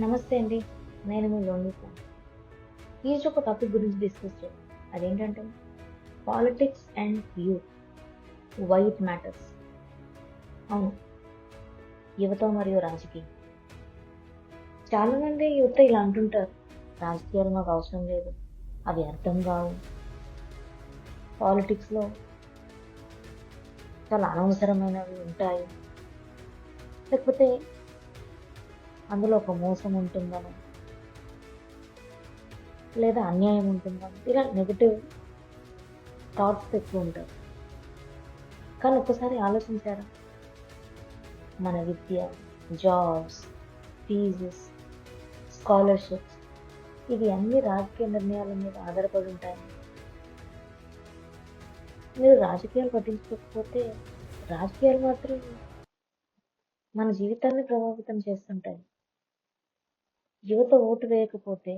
నమస్తే అండి. నేను మీ లోహిత. ఈరోజు ఒక టాపిక్ గురించి డిస్కస్ చేద్దాం. అదేంటంటే politics and youth, why it matters. అవును, యువత మరియు రాజకీయం. చాలా మంది యువత ఇలా అంటుంటారు, రాజకీయాలు మాకు అవసరం లేదు, అవి అర్థం కావు, పాలిటిక్స్లో చాలా అనవసరమైనవి ఉంటాయి, లేకపోతే అందులో ఒక మోసం ఉంటుందని, లేదా అన్యాయం ఉంటుందని, ఇలా నెగిటివ్ థాట్స్ ఎక్కువ ఉంటారు. కానీ ఒక్కసారి ఆలోచించారా, మన విద్య, జాబ్స్, ఫీజెస్, స్కాలర్షిప్స్, ఇవి అన్ని రాజకీయ నిర్ణయాల మీద ఆధారపడి ఉంటాయి. మీరు రాజకీయాలు పట్టించుకోకపోతే రాజకీయాలు మాత్రం మన జీవితాన్ని ప్రభావితం చేస్తుంటాయి. యువత ఓటు వేయకపోతే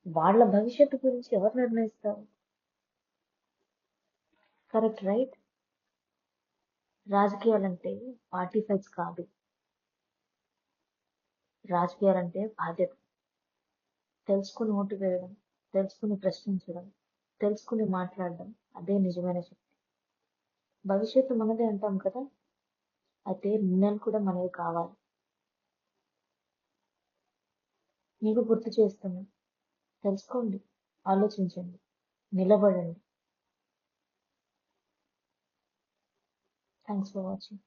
వాళ్ళ భవిష్యత్తు గురించి ఎవరు నిర్ణయిస్తారు? Correct, right? రాజకీయాలంటే పార్టీ ఫైట్స్ కాదు. రాజకీయాలంటే బాధ్యత. తెలుసుకుని ఓటు వేయడం, తెలుసుకుని ప్రశ్నించడం, తెలుసుకుని మాట్లాడడం, అదే నిజమైన శక్తి. భవిష్యత్తు మనదే అంటాం కదా, అయితే నిర్ణయాలు కూడా మనవి కావాలి. మీకు గుర్తు చేస్తున్నా, తెలుసుకోండి, ఆలోచించండి, నిలబడండి. Thanks for watching.